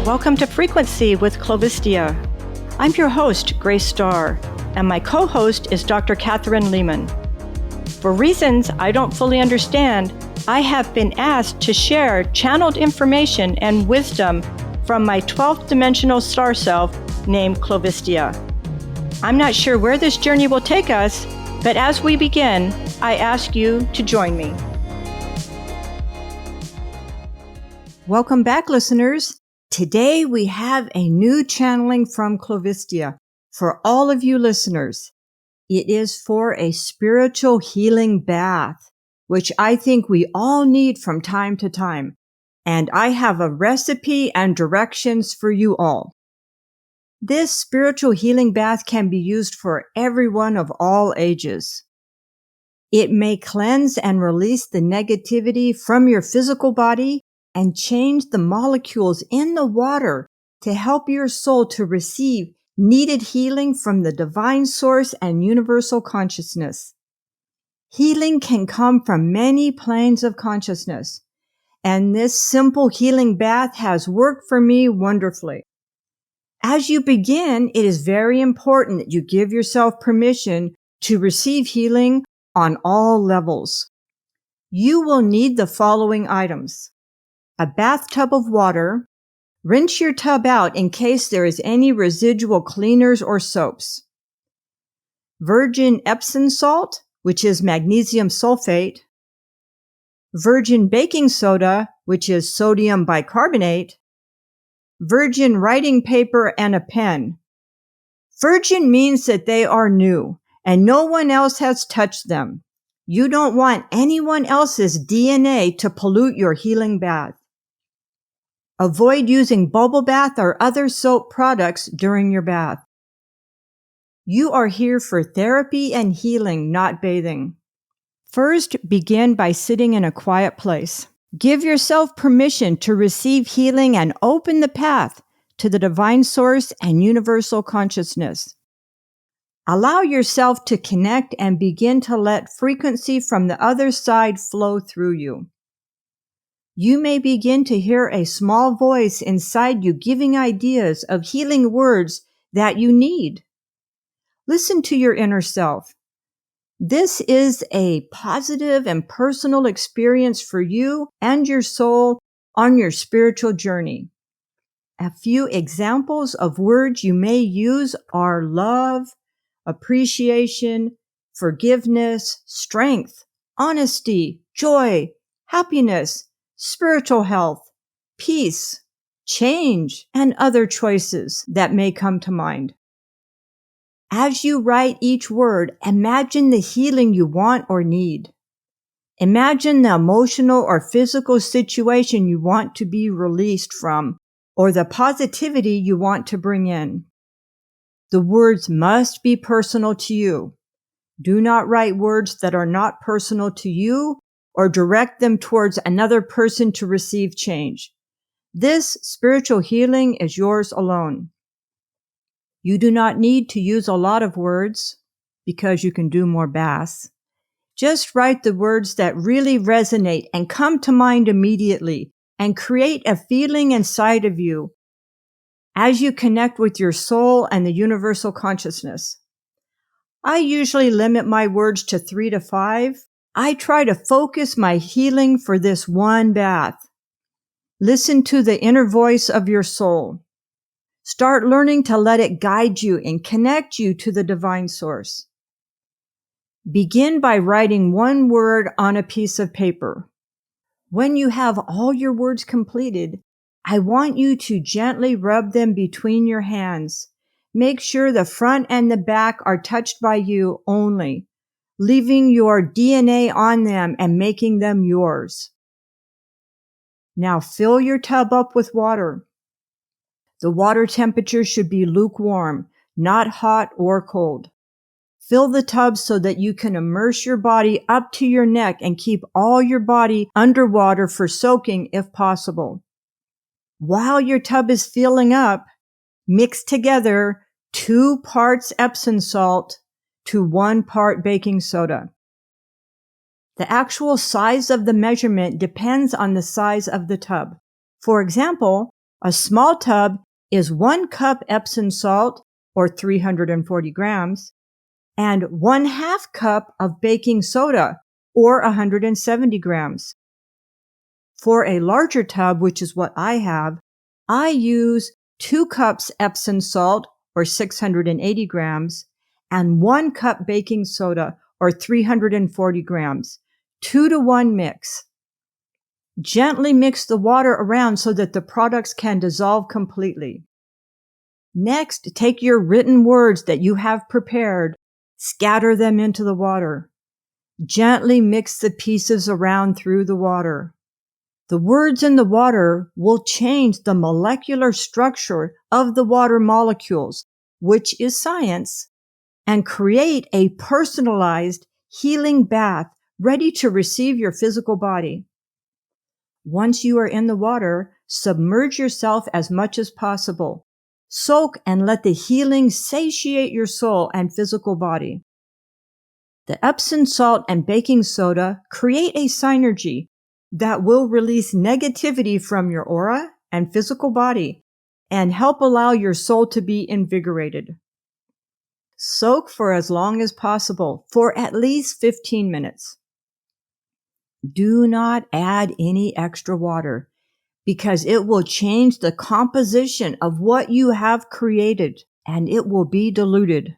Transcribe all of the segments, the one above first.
Welcome to Frequency with Clovistia. I'm your host, Grace Starr, and my co-host is Dr. Kathryn Leeman. For reasons I don't fully understand, I have been asked to share channeled information and wisdom from my 12th dimensional star self named Clovistia. I'm not sure where this journey will take us, but as we begin, I ask you to join me. Welcome back, listeners. Today we have a new channeling from Clovistia for all of you listeners. It is for a spiritual healing bath, which I think we all need from time to time. And I have a recipe and directions for you all. This spiritual healing bath can be used for everyone of all ages. It may cleanse and release the negativity from your physical body and change the molecules in the water to help your soul to receive needed healing from the divine source and universal consciousness. Healing can come from many planes of consciousness, and this simple healing bath has worked for me wonderfully. As you begin, it is very important that you give yourself permission to receive healing on all levels. You will need the following items: a bathtub of water. Rinse your tub out in case there is any residual cleaners or soaps. Virgin Epsom salt, which is magnesium sulfate. Virgin baking soda, which is sodium bicarbonate. Virgin writing paper and a pen. Virgin means that they are new and no one else has touched them. You don't want anyone else's DNA to pollute your healing bath. Avoid using bubble bath or other soap products during your bath. You are here for therapy and healing, not bathing. First, begin by sitting in a quiet place. Give yourself permission to receive healing and open the path to the divine source and universal consciousness. Allow yourself to connect and begin to let frequency from the other side flow through you. You may begin to hear a small voice inside you giving ideas of healing words that you need. Listen to your inner self. This is a positive and personal experience for you and your soul on your spiritual journey. A few examples of words you may use are love, appreciation, forgiveness, strength, honesty, joy, happiness, spiritual health, peace, change, and other choices that may come to mind. As you write each word, imagine the healing you want or need. Imagine the emotional or physical situation you want to be released from, or the positivity you want to bring in. The words must be personal to you. Do not write words that are not personal to you or direct them towards another person to receive change. This spiritual healing is yours alone. You do not need to use a lot of words because you can do more baths. Just write the words that really resonate and come to mind immediately and create a feeling inside of you as you connect with your soul and the universal consciousness. I usually limit my words to 3 to 5. I try to focus my healing for this one bath. Listen to the inner voice of your soul. Start learning to let it guide you and connect you to the divine source. Begin by writing one word on a piece of paper. When you have all your words completed, I want you to gently rub them between your hands. Make sure the front and the back are touched by you only, leaving your DNA on them and making them yours. Now fill your tub up with water. The water temperature should be lukewarm, not hot or cold. Fill the tub so that you can immerse your body up to your neck and keep all your body underwater for soaking if possible. While your tub is filling up, mix together 2 parts Epsom salt to 1 part baking soda. The actual size of the measurement depends on the size of the tub. For example, A small tub is 1 cup Epsom salt, or 340 grams, and 1/2 cup of baking soda, or 170 grams. For a larger tub, which is what I have, I use 2 cups Epsom salt, or 680 grams, and 1 cup baking soda, or 340 grams, 2-to-1 mix. Gently mix the water around so that the products can dissolve completely. Next, take your written words that you have prepared, scatter them into the water. Gently mix the pieces around through the water. The words in the water will change the molecular structure of the water molecules, which is science, and create a personalized healing bath ready to receive your physical body. Once you are in the water, submerge yourself as much as possible. Soak and let the healing satiate your soul and physical body. The Epsom salt and baking soda create a synergy that will release negativity from your aura and physical body and help allow your soul to be invigorated. Soak for as long as possible, for at least 15 minutes. Do not add any extra water, because it will change the composition of what you have created, and it will be diluted.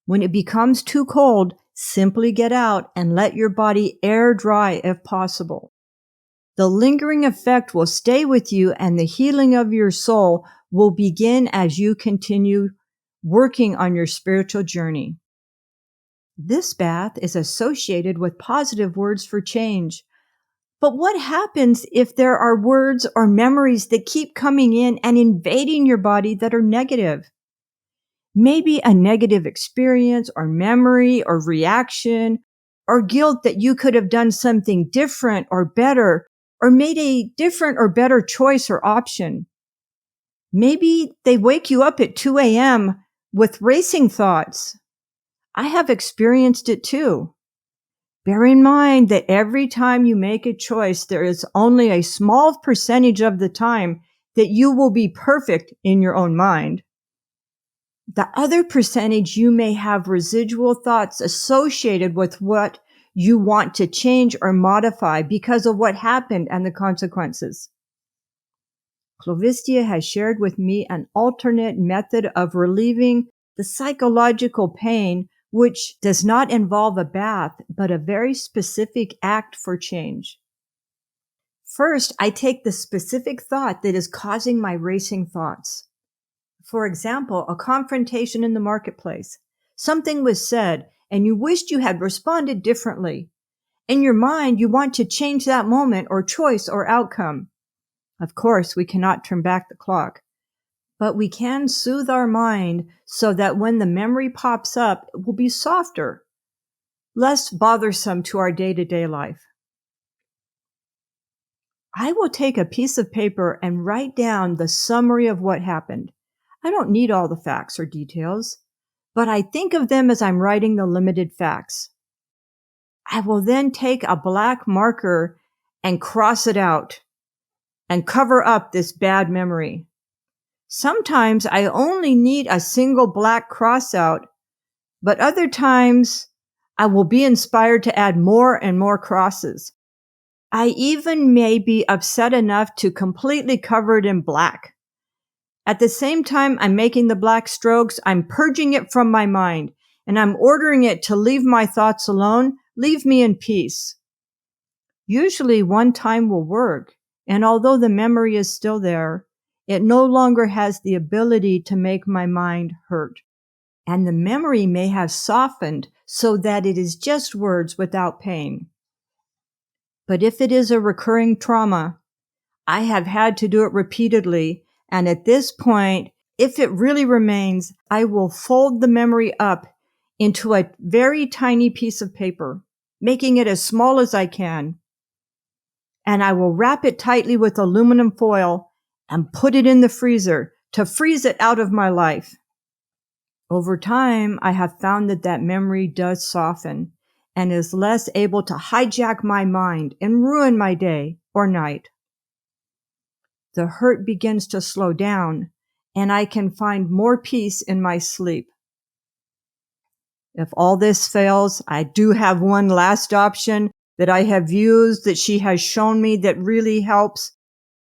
When it becomes too cold, simply get out and let your body air dry if possible. The lingering effect will stay with you, and the healing of your soul will begin as you continue working on your spiritual journey. This bath is associated with positive words for change. But what happens if there are words or memories that keep coming in and invading your body that are negative? Maybe a negative experience or memory or reaction or guilt that you could have done something different or better or made a different or better choice or option. Maybe they wake you up at 2 a.m. with racing thoughts. I have experienced it too. Bear in mind that every time you make a choice, there is only a small percentage of the time that you will be perfect in your own mind. The other percentage, you may have residual thoughts associated with what you want to change or modify because of what happened and the consequences. Clovistia has shared with me an alternate method of relieving the psychological pain, which does not involve a bath, but a very specific act for change. First, I take the specific thought that is causing my racing thoughts. For example, a confrontation in the marketplace. Something was said, and you wished you had responded differently. In your mind, you want to change that moment or choice or outcome. Of course, we cannot turn back the clock, but we can soothe our mind so that when the memory pops up, it will be softer, less bothersome to our day-to-day life. I will take a piece of paper and write down the summary of what happened. I don't need all the facts or details, but I think of them as I'm writing the limited facts. I will then take a black marker and cross it out and cover up this bad memory. Sometimes I only need a single black cross out, but other times I will be inspired to add more and more crosses. I even may be upset enough to completely cover it in black. At the same time I'm making the black strokes, I'm purging it from my mind, and I'm ordering it to leave my thoughts alone, leave me in peace. Usually one time will work, and although the memory is still there, it no longer has the ability to make my mind hurt. And the memory may have softened so that it is just words without pain. But if it is a recurring trauma, I have had to do it repeatedly, and at this point, if it really remains, I will fold the memory up into a very tiny piece of paper, making it as small as I can. And I will wrap it tightly with aluminum foil and put it in the freezer to freeze it out of my life. Over time, I have found that memory does soften and is less able to hijack my mind and ruin my day or night. the hurt begins to slow down, and I can find more peace in my sleep. If all this fails, I do have one last option that I have used that she has shown me that really helps.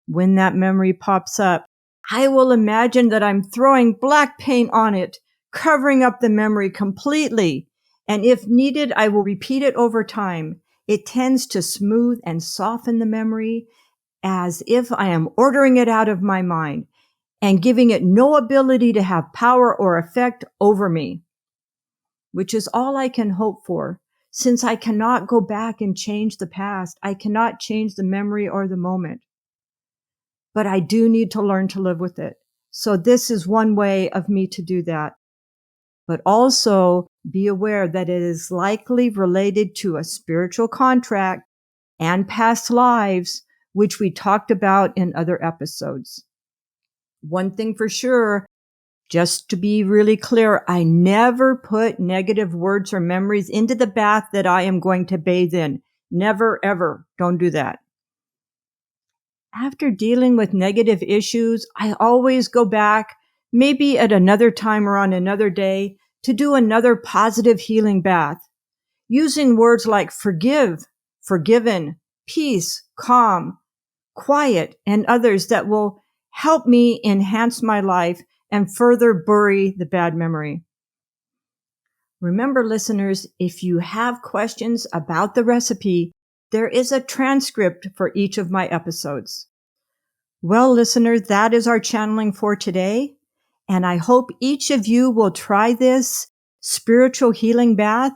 When that memory pops up, I will imagine that I'm throwing black paint on it, covering up the memory completely. And if needed, I will repeat it over time. It tends to smooth and soften the memory as if I am ordering it out of my mind and giving it no ability to have power or effect over me, which is all I can hope for. Since I cannot go back and change the past, I cannot change the memory or the moment. But I do need to learn to live with it. So this is one way of me to do that. But also be aware that it is likely related to a spiritual contract and past lives, which we talked about in other episodes. One thing for sure, just to be really clear, I never put negative words or memories into the bath that I am going to bathe in. Never, ever. Don't do that. After dealing with negative issues, I always go back, maybe at another time or on another day, to do another positive healing bath, using words like forgive, forgiven, peace, calm, quiet, and others that will help me enhance my life and further bury the bad memory. Remember, listeners, if you have questions about the recipe, there is a transcript for each of my episodes. Well, listeners, that is our channeling for today. And I hope each of you will try this spiritual healing bath.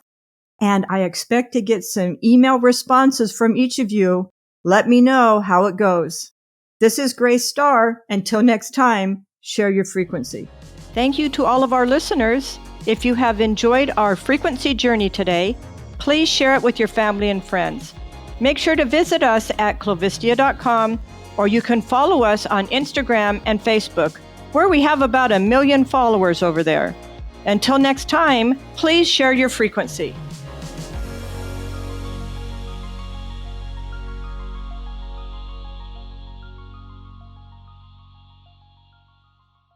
And I expect to get some email responses from each of you. Let me know how it goes. This is Grace Starr. Until next time, share your frequency. Thank you to all of our listeners. If you have enjoyed our frequency journey today, please share it with your family and friends. Make sure to visit us at clovistia.com, or you can follow us on Instagram and Facebook, where we have about 1 million followers over there. Until next time, please share your frequency.